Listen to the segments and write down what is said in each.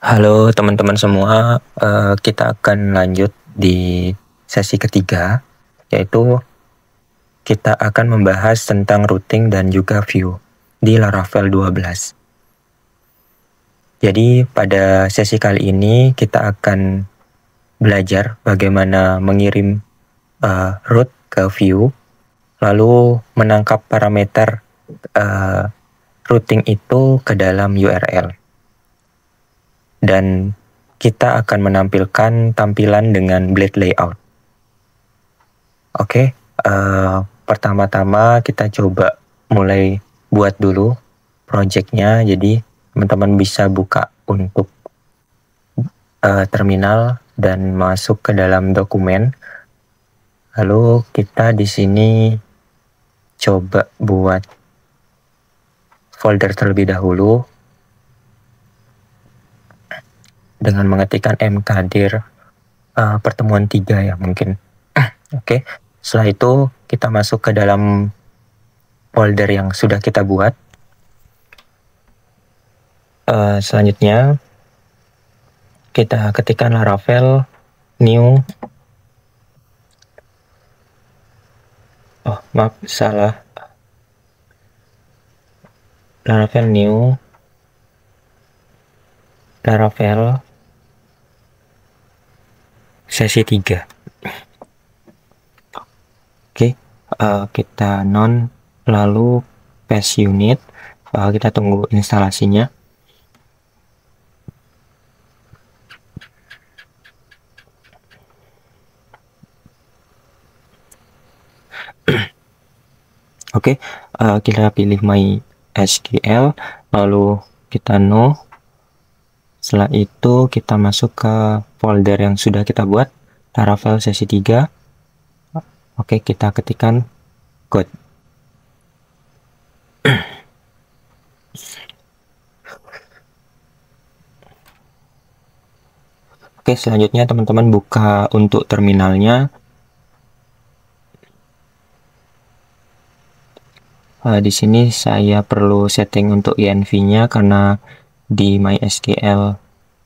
Halo teman-teman semua, kita akan lanjut di sesi ketiga, yaitu kita akan membahas tentang routing dan juga view di Laravel 12. Jadi pada sesi kali ini kita akan belajar bagaimana mengirim route ke view, lalu menangkap parameter routing itu ke dalam URL. Dan kita akan menampilkan tampilan dengan blade layout. Oke, pertama-tama kita coba mulai buat dulu projectnya. Jadi teman-teman bisa buka untuk terminal dan masuk ke dalam dokumen. Lalu kita di sini coba buat folder terlebih dahulu dengan mengetikkan mkdir pertemuan 3 ya mungkin. Oke, setelah itu kita masuk ke dalam folder yang sudah kita buat. Selanjutnya kita ketikkan Laravel new. Oh maaf, salah. Laravel new, Laravel sesi 3. Oke, kita non, lalu paste unit, kita tunggu instalasinya. Oke, kita pilih MySQL, lalu kita no. Setelah itu kita masuk ke folder yang sudah kita buat, Laravel sesi 3. Oke, kita ketikkan code. Oke, selanjutnya teman-teman buka untuk terminalnya. Di sini saya perlu setting untuk env-nya karena di MySQL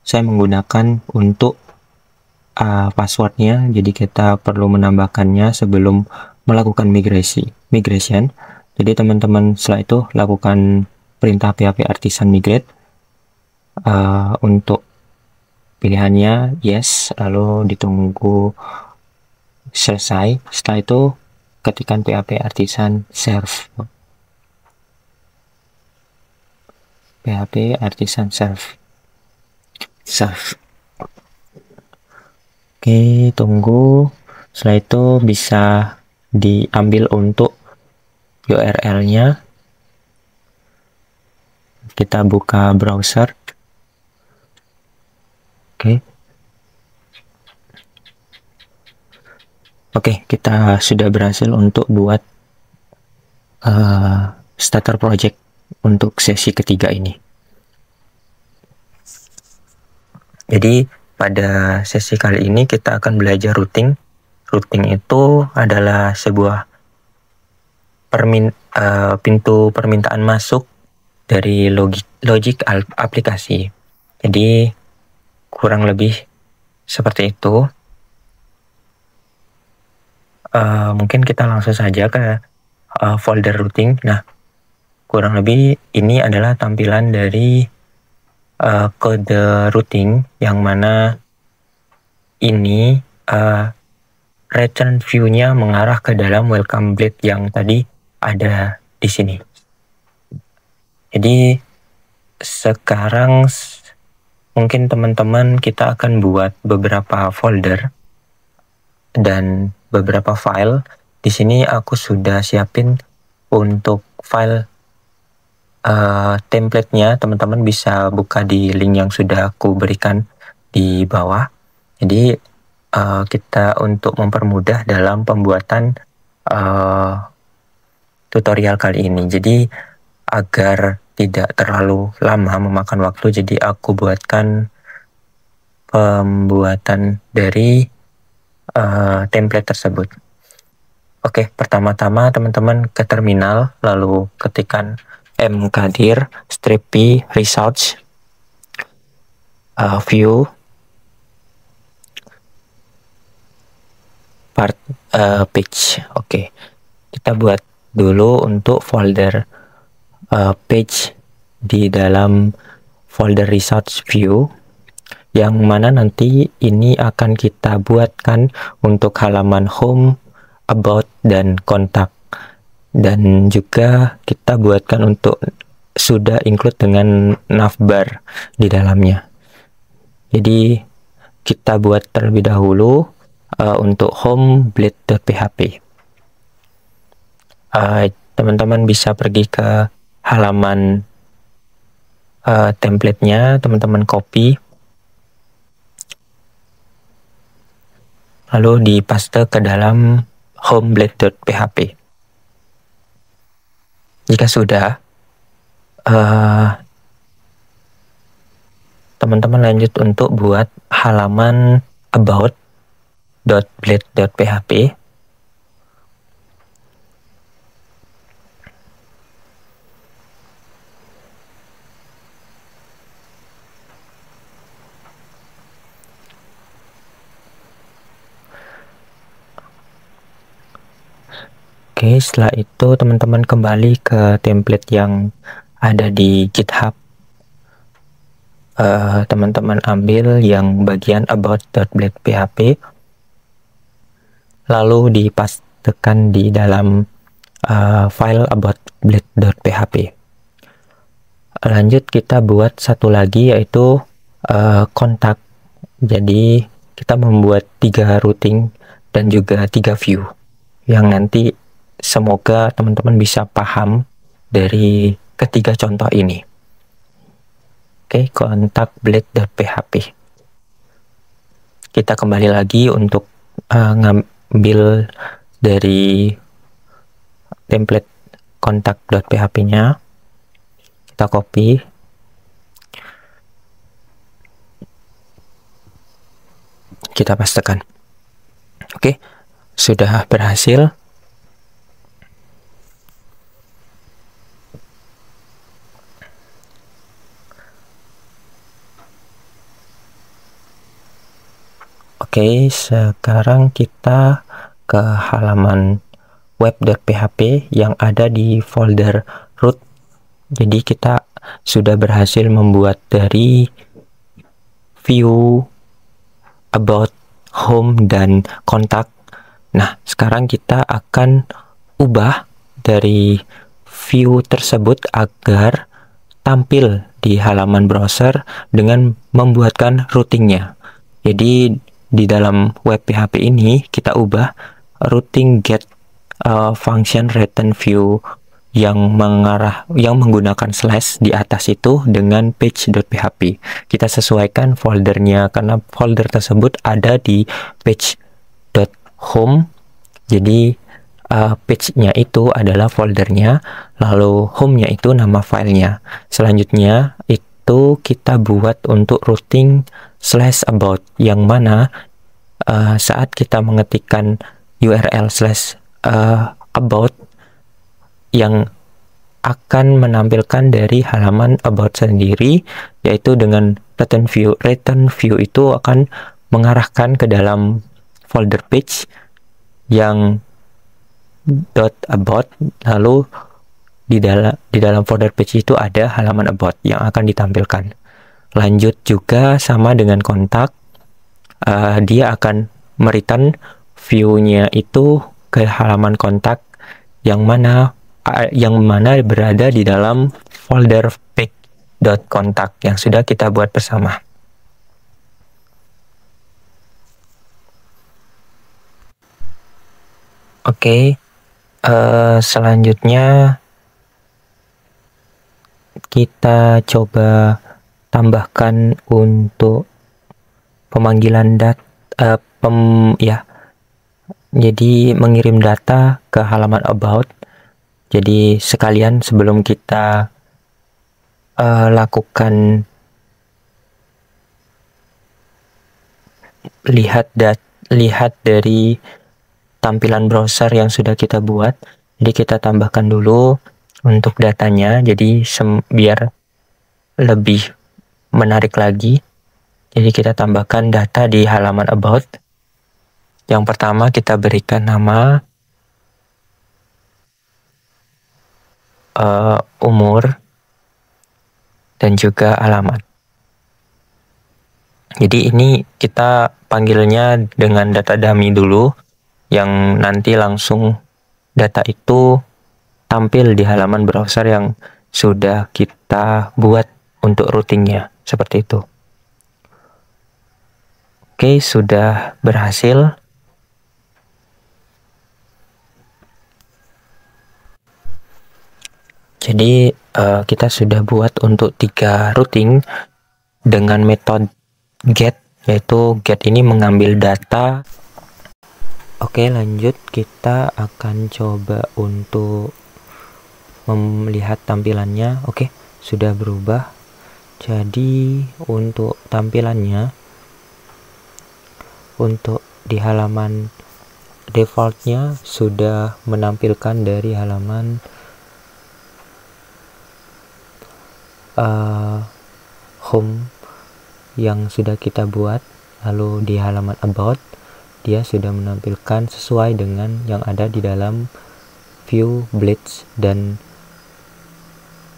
saya menggunakan untuk passwordnya, jadi kita perlu menambahkannya sebelum melakukan migration. Jadi teman-teman setelah itu lakukan perintah php artisan migrate. Untuk pilihannya yes, lalu ditunggu selesai. Setelah itu ketikkan php artisan serve. PHP artisan serve. Oke, tunggu. Setelah itu bisa diambil untuk URL-nya. Kita buka browser. Oke, kita sudah berhasil untuk buat starter project untuk sesi ketiga ini. Jadi pada sesi kali ini kita akan belajar routing. Routing itu adalah sebuah pintu permintaan masuk dari logic aplikasi. Jadi kurang lebih seperti itu. Mungkin kita langsung saja ke folder routing. Nah, kurang lebih ini adalah tampilan dari kode routing yang mana ini return view-nya mengarah ke dalam welcome blade yang tadi ada di sini. Jadi sekarang mungkin teman-teman kita akan buat beberapa folder dan beberapa file. Di sini aku sudah siapin untuk file template-nya. Teman-teman bisa buka di link yang sudah aku berikan di bawah. Jadi kita untuk mempermudah dalam pembuatan tutorial kali ini. Jadi agar tidak terlalu lama memakan waktu, jadi aku buatkan pembuatan dari template tersebut. Oke, pertama-tama teman-teman ke terminal, lalu ketikkan mkdir -p results. view part page. Oke, kita buat dulu untuk folder page di dalam folder resource view, yang mana nanti ini akan kita buatkan untuk halaman home, about, dan kontak, dan juga kita buatkan untuk sudah include dengan navbar di dalamnya. Jadi kita buat terlebih dahulu untuk home blade.php. Teman-teman bisa pergi ke halaman template-nya, teman-teman copy, lalu dipaste ke dalam home blade.php. Jika sudah, teman-teman lanjut untuk buat halaman about.blade.php. Oke, setelah itu teman-teman kembali ke template yang ada di GitHub. Teman-teman ambil yang bagian about.blade.php, lalu dipastekan di dalam file about.blade.php. Lanjut kita buat satu lagi, yaitu kontak. Jadi kita membuat 3 routing dan juga 3 view, yang nanti semoga teman-teman bisa paham dari ketiga contoh ini. Oke, kontak blade.php. Kita kembali lagi untuk ngambil dari template kontak.php-nya. Kita copy. Kita pastekan. Oke, sudah berhasil. Oke, sekarang kita ke halaman web.php yang ada di folder root. Jadi kita sudah berhasil membuat dari view, about, home, dan kontak. Nah, sekarang kita akan ubah dari view tersebut agar tampil di halaman browser dengan membuatkan routingnya. Jadi di dalam web PHP ini kita ubah routing get function return view yang menggunakan slash di atas itu dengan page.php. Kita sesuaikan foldernya karena folder tersebut ada di page.home. Jadi page-nya itu adalah foldernya, lalu home-nya itu nama filenya. Selanjutnya itu kita buat untuk routing slash about, yang mana saat kita mengetikkan URL slash about yang akan menampilkan dari halaman about sendiri, yaitu dengan return view itu akan mengarahkan ke dalam folder page yang .about, lalu di dalam folder page itu ada halaman about yang akan ditampilkan. Lanjut juga sama dengan kontak, dia akan mereturn view-nya itu ke halaman kontak yang mana berada di dalam folder page.kontak yang sudah kita buat bersama. Oke, selanjutnya kita coba tambahkan untuk pemanggilan jadi mengirim data ke halaman about. Jadi sekalian sebelum kita lakukan lihat dari tampilan browser yang sudah kita buat, jadi kita tambahkan dulu untuk datanya, jadi biar lebih menarik lagi. Jadi kita tambahkan data di halaman about. Yang pertama kita berikan nama, umur, dan juga alamat. Jadi ini kita panggilnya dengan data dummy dulu, yang nanti langsung data itu tampil di halaman browser yang sudah kita buat untuk routingnya, seperti itu. Oke, sudah berhasil. Jadi kita sudah buat untuk 3 routing dengan metode get, yaitu get ini mengambil data. Oke, lanjut kita akan coba untuk melihat tampilannya. Oke, sudah berubah. Jadi untuk tampilannya, untuk di halaman defaultnya sudah menampilkan dari halaman home yang sudah kita buat. Lalu di halaman about dia sudah menampilkan sesuai dengan yang ada di dalam view blitz dan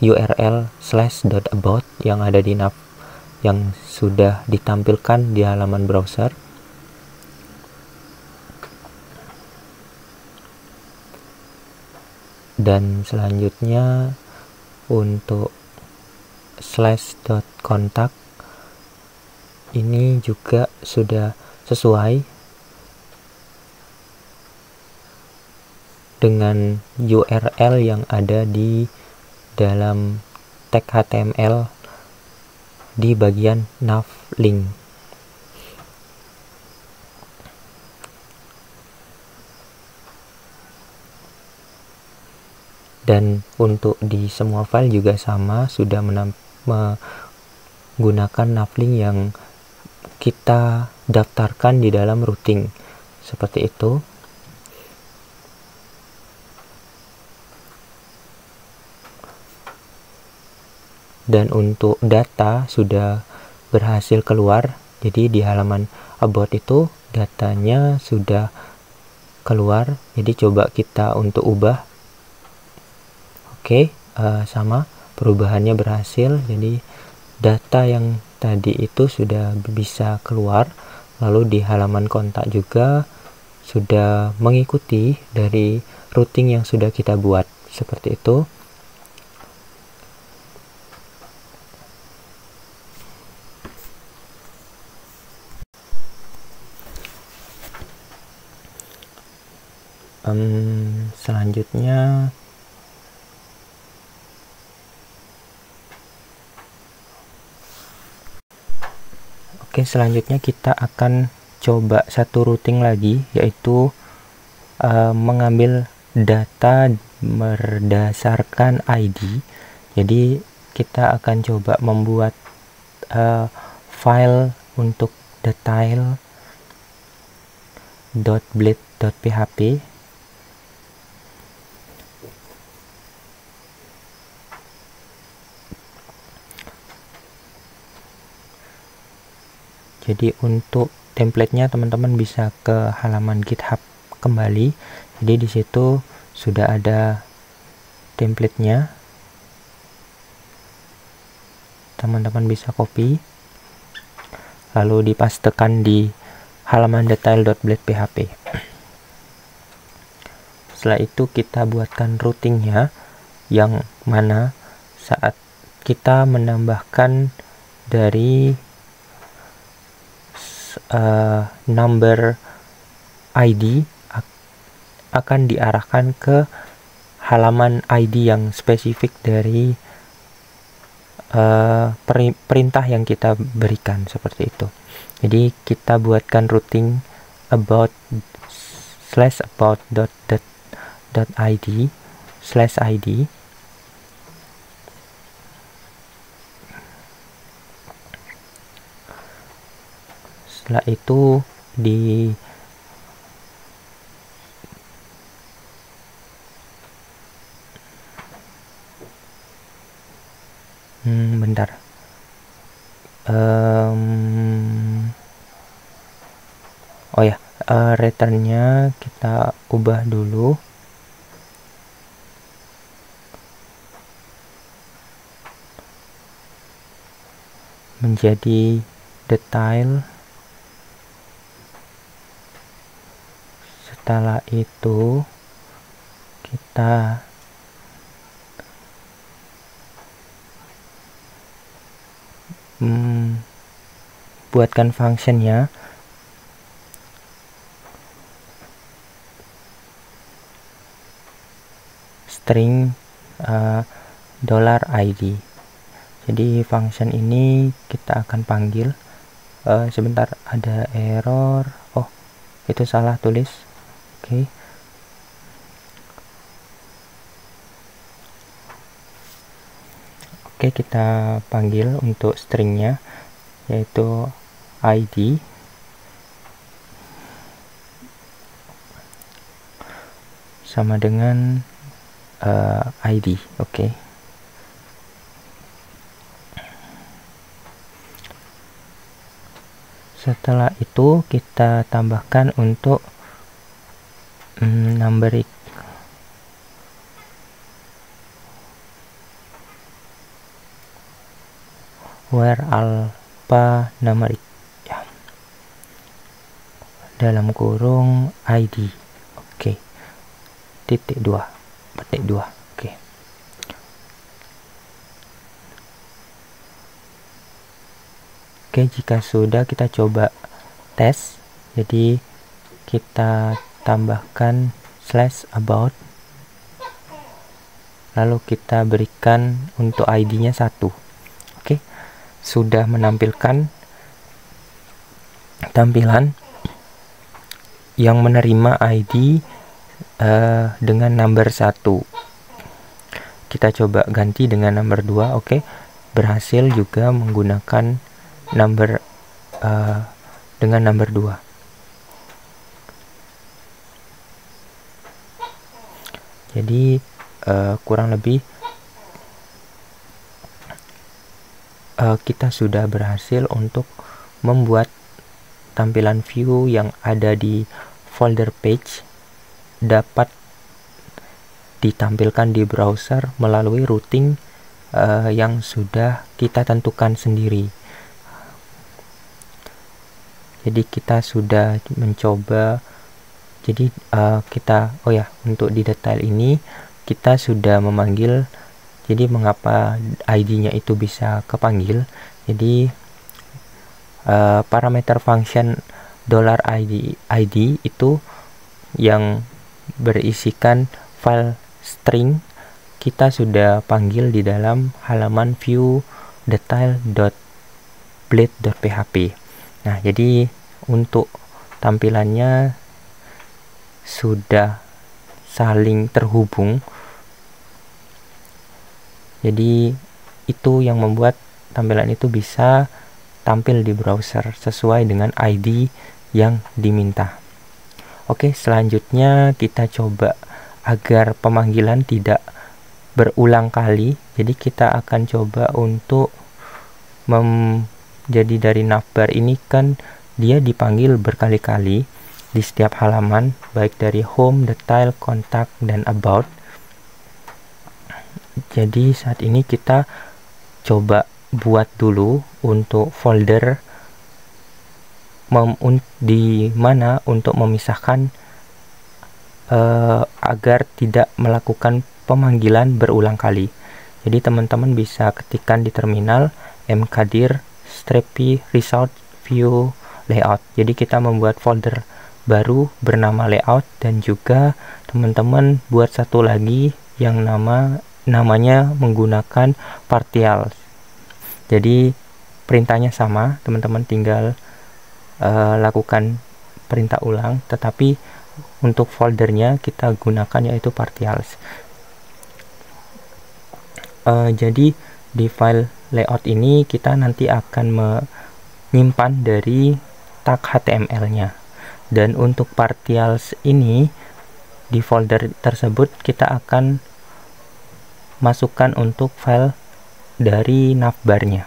URL /about yang ada di nav yang sudah ditampilkan di halaman browser. Dan selanjutnya untuk /contact ini juga sudah sesuai dengan URL yang ada di dalam tag HTML di bagian nav link. Dan untuk di semua file juga sama, sudah menggunakan navlink yang kita daftarkan di dalam routing, seperti itu. Dan untuk data sudah berhasil keluar. Jadi di halaman about itu datanya sudah keluar. Jadi coba kita untuk ubah. Oke, sama, perubahannya berhasil. Jadi data yang tadi itu sudah bisa keluar. Lalu di halaman kontak juga sudah mengikuti dari routing yang sudah kita buat, seperti itu. Selanjutnya selanjutnya kita akan coba satu routing lagi, yaitu mengambil data berdasarkan ID. Jadi kita akan coba membuat file untuk detail.blade.php. Jadi untuk templatenya teman-teman bisa ke halaman GitHub kembali. Jadi di situ sudah ada templatenya. Teman-teman bisa copy lalu dipastekan di halaman detail.blade.php. Setelah itu kita buatkan routingnya, yang mana saat kita menambahkan dari number ID akan diarahkan ke halaman ID yang spesifik dari perintah yang kita berikan, seperti itu. Jadi kita buatkan routing about/about.id/id. Setelah itu bentar. returnnya kita ubah dulu menjadi detail. Setelah itu kita buatkan functionnya. String $id. Jadi function ini kita akan panggil. Sebentar, ada error. Oh, itu salah tulis. Oke. Oke, kita panggil untuk stringnya, yaitu id. Sama dengan id. Oke. Setelah itu kita tambahkan untuk numeric. Where alpha numeric, ya. Dalam kurung id. Oke. Petik 2. Oke. Oke, jika sudah kita coba tes. Jadi kita tambahkan /about, lalu kita berikan untuk id-nya 1. Oke, sudah menampilkan tampilan yang menerima id dengan number 1. Kita coba ganti dengan number 2. Oke, berhasil juga menggunakan number dengan number 2. Jadi kurang lebih kita sudah berhasil untuk membuat tampilan view yang ada di folder page dapat ditampilkan di browser melalui routing yang sudah kita tentukan sendiri. Jadi kita sudah mencoba. Jadi untuk di detail ini kita sudah memanggil. Jadi mengapa id-nya itu bisa kepanggil? Jadi parameter function $id itu yang berisikan file string kita sudah panggil di dalam halaman view detail.blade.php. Nah, jadi untuk tampilannya sudah saling terhubung. Jadi itu yang membuat tampilan itu bisa tampil di browser sesuai dengan ID yang diminta. Oke, selanjutnya kita coba agar pemanggilan tidak berulang kali. Jadi kita akan coba untuk jadi dari navbar ini kan dia dipanggil berkali-kali di setiap halaman, baik dari home, detail, kontak, dan about. Jadi saat ini kita coba buat dulu untuk folder di mana untuk memisahkan agar tidak melakukan pemanggilan berulang kali. Jadi teman-teman bisa ketikkan di terminal mkdir /p result view layout. Jadi kita membuat folder baru bernama layout, dan juga teman-teman buat satu lagi yang namanya menggunakan partial. Jadi perintahnya sama, teman-teman tinggal lakukan perintah ulang, tetapi untuk foldernya kita gunakan yaitu partials. Jadi di file layout ini kita nanti akan menyimpan dari tag HTML-nya, dan untuk partials ini di folder tersebut kita akan masukkan untuk file dari navbarnya.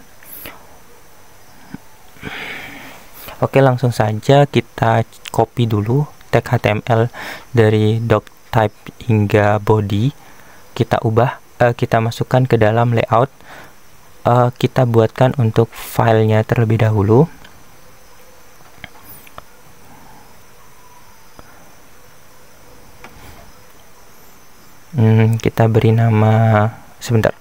Oke, langsung saja kita copy dulu tag HTML dari doc type hingga body kita ubah, kita masukkan ke dalam layout. Kita buatkan untuk filenya terlebih dahulu. Kita beri nama sebentar,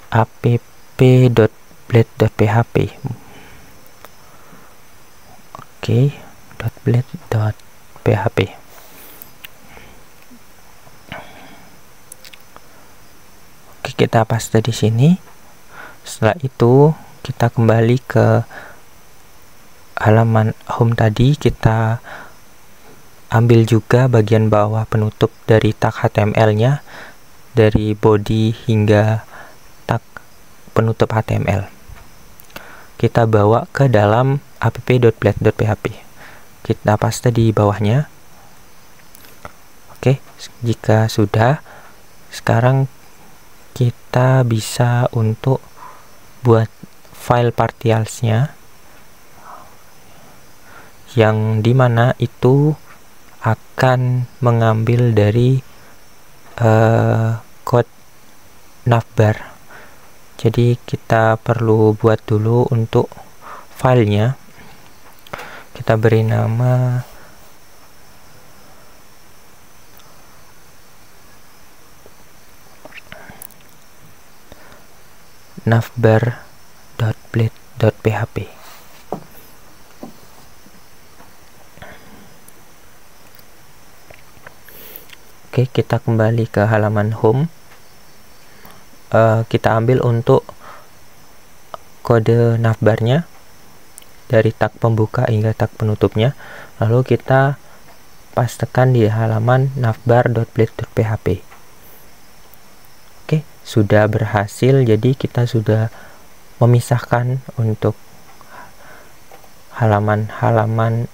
app.blade.php. Oke, .blade.php. Oke, kita paste di sini. Setelah itu kita kembali ke halaman home tadi, kita ambil juga bagian bawah penutup dari tag HTML-nya, dari body hingga tag penutup HTML. Kita bawa ke dalam app.blade.php. Kita paste di bawahnya. Oke, jika sudah, sekarang kita bisa untuk buat file partials-nya, yang dimana itu akan mengambil dari code navbar. Jadi kita perlu buat dulu untuk filenya. Kita beri nama navbar.blade.php. Oke, kita kembali ke halaman home. Kita ambil untuk kode navbarnya dari tag pembuka hingga tag penutupnya, lalu kita pastekan di halaman navbar.blade.php. Oke, sudah berhasil. Jadi kita sudah memisahkan untuk halaman-halaman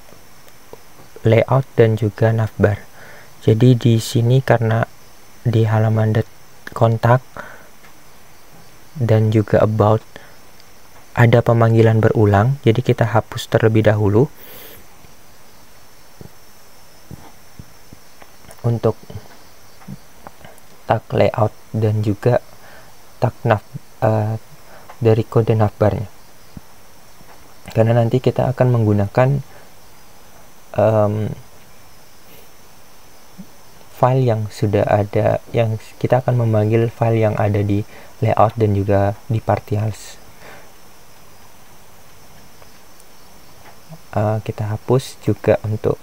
layout dan juga navbar. Jadi di sini karena di halaman kontak dan juga about ada pemanggilan berulang, jadi kita hapus terlebih dahulu. Untuk tag layout dan juga tag dari kode navbarnya, karena nanti kita akan menggunakan file yang sudah ada, yang kita akan memanggil file yang ada di layout dan juga di partials. Kita hapus juga untuk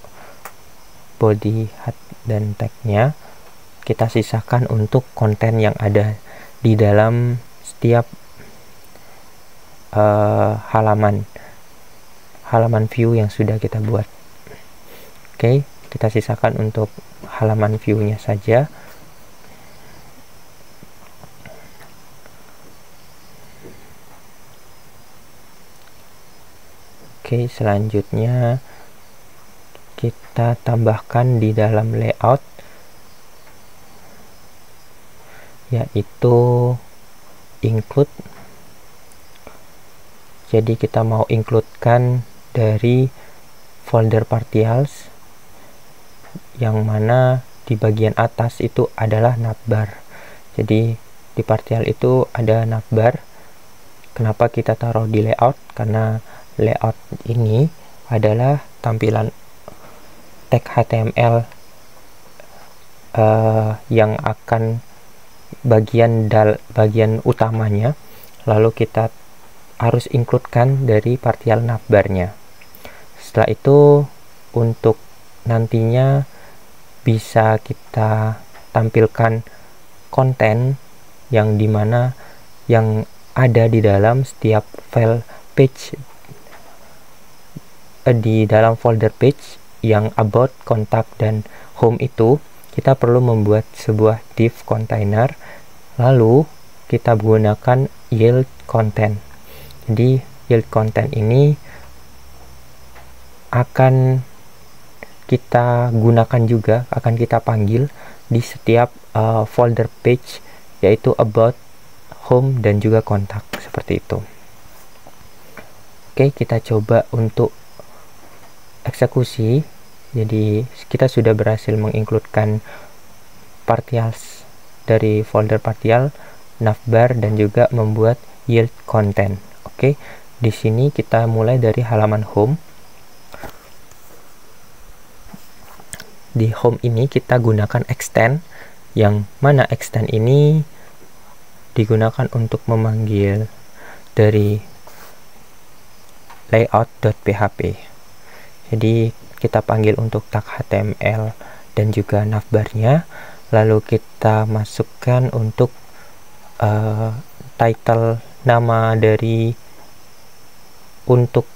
body, head, dan tagnya. Kita sisakan untuk konten yang ada di dalam setiap halaman view yang sudah kita buat. Oke, kita sisakan untuk halaman view-nya saja. Oke, selanjutnya kita tambahkan di dalam layout, yaitu include. Jadi kita mau include-kan dari folder partials, yang mana di bagian atas itu adalah navbar. Jadi di partial itu ada navbar. Kenapa kita taruh di layout? Karena layout ini adalah tampilan tag HTML yang akan bagian utamanya, lalu kita harus include-kan dari partial navbarnya. Setelah itu untuk nantinya bisa kita tampilkan konten yang dimana yang ada di dalam setiap file page, di dalam folder page yang about, contact, dan home itu kita perlu membuat sebuah div container, lalu kita gunakan yield content. Jadi yield content ini akan kita gunakan juga, akan kita panggil di setiap folder page, yaitu about, home, dan juga kontak, seperti itu. Oke, kita coba untuk eksekusi. Jadi kita sudah berhasil mengincludekan partials dari folder partial, navbar, dan juga membuat yield content. Oke, di sini kita mulai dari halaman home. Di home ini kita gunakan extend, yang mana extend ini digunakan untuk memanggil dari layout.php. Jadi kita panggil untuk tag HTML dan juga navbarnya, lalu kita masukkan untuk title, nama dari untuk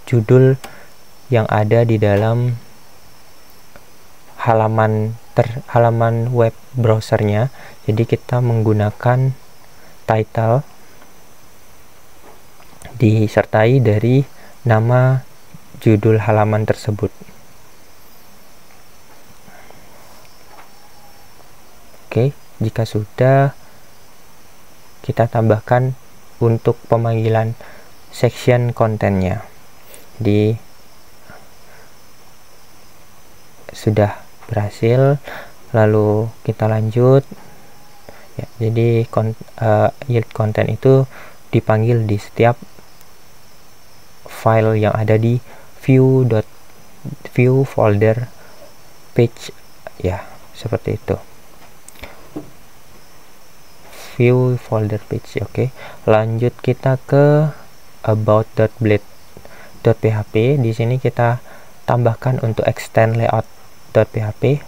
judul yang ada di dalam halaman web browsernya. Jadi kita menggunakan title disertai dari nama judul halaman tersebut. Oke, jika sudah, kita tambahkan untuk pemanggilan section kontennya. Jadi sudah berhasil, lalu kita lanjut ya. Jadi yield content itu dipanggil di setiap file yang ada di view folder page ya, seperti itu. View folder page. Oke, lanjut kita ke about.blade.php. Di sini kita tambahkan untuk extend layout.php,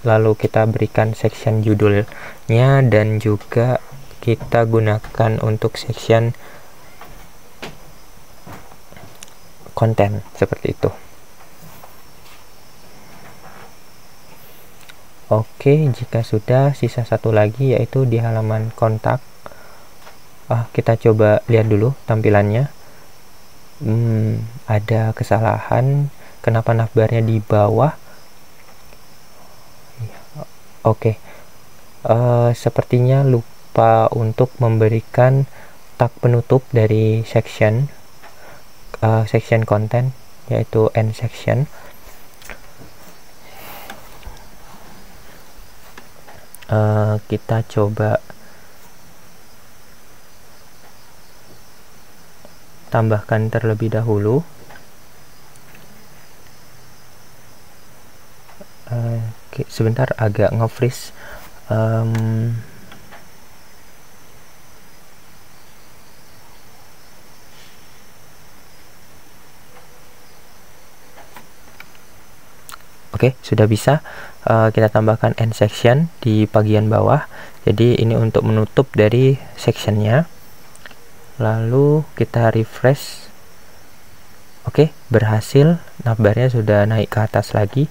lalu kita berikan section judulnya dan juga kita gunakan untuk section konten, seperti itu. Oke, jika sudah, sisa satu lagi yaitu di halaman kontak. Kita coba lihat dulu tampilannya. Ada kesalahan. Kenapa navbarnya di bawah? Oke, sepertinya lupa untuk memberikan tag penutup dari section content, yaitu end section. Kita coba tambahkan terlebih dahulu. Sebentar, agak nge-freeze. Oke, sudah bisa. Kita tambahkan end section di bagian bawah. Jadi ini untuk menutup dari sectionnya. Lalu kita refresh. Oke, berhasil. Navbarnya sudah naik ke atas lagi.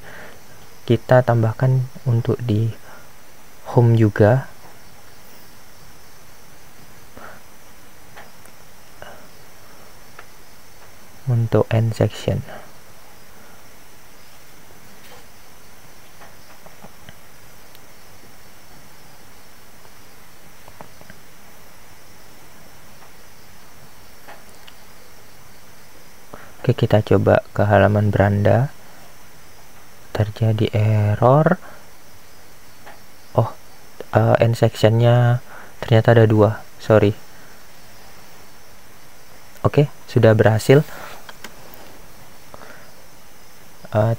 Kita tambahkan untuk di home juga. Untuk end section. Oke, kita coba ke halaman beranda. Terjadi error. End sectionnya ternyata ada 2, sorry. Oke, sudah berhasil.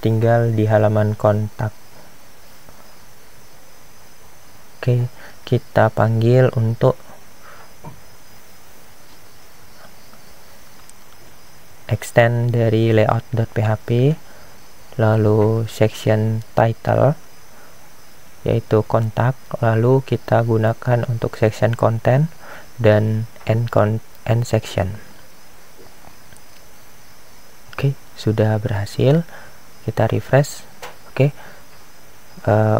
Tinggal di halaman kontak. Oke, kita panggil untuk extend dari layout.php, lalu section title yaitu kontak, lalu kita gunakan untuk section content dan end section. Oke, sudah berhasil. Kita refresh. Oke,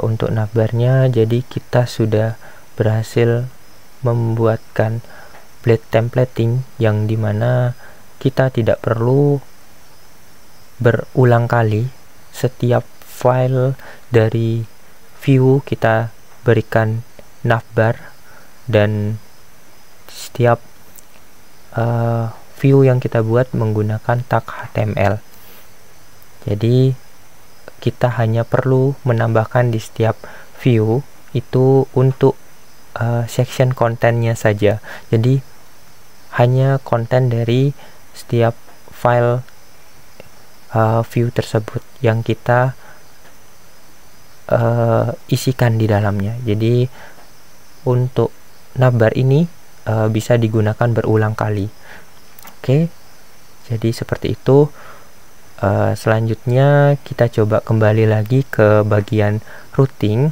untuk navbarnya, jadi kita sudah berhasil membuatkan blade templating yang dimana kita tidak perlu berulang kali setiap file dari view kita berikan navbar, dan setiap view yang kita buat menggunakan tag HTML. Jadi kita hanya perlu menambahkan di setiap view itu untuk section kontennya saja. Jadi hanya konten dari setiap file view tersebut yang kita isikan di dalamnya. Jadi untuk navbar ini bisa digunakan berulang kali. Oke, jadi seperti itu. Selanjutnya kita coba kembali lagi ke bagian routing.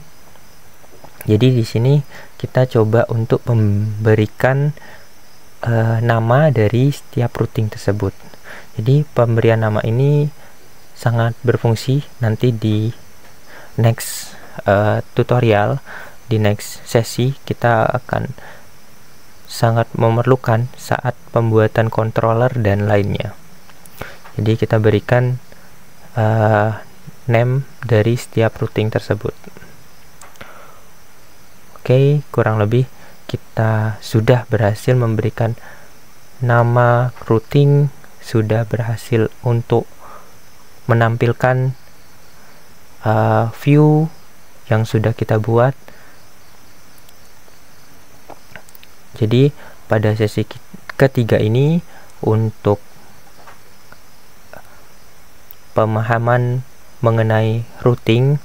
Jadi di sini kita coba untuk memberikan nama dari setiap routing tersebut. Jadi pemberian nama ini sangat berfungsi nanti di next tutorial, di next sesi kita akan sangat memerlukan saat pembuatan controller dan lainnya. Jadi kita berikan name dari setiap routing tersebut. Oke, kurang lebih kita sudah berhasil memberikan nama routing, sudah berhasil untuk menampilkan view yang sudah kita buat. Jadi pada sesi ketiga ini untuk pemahaman mengenai routing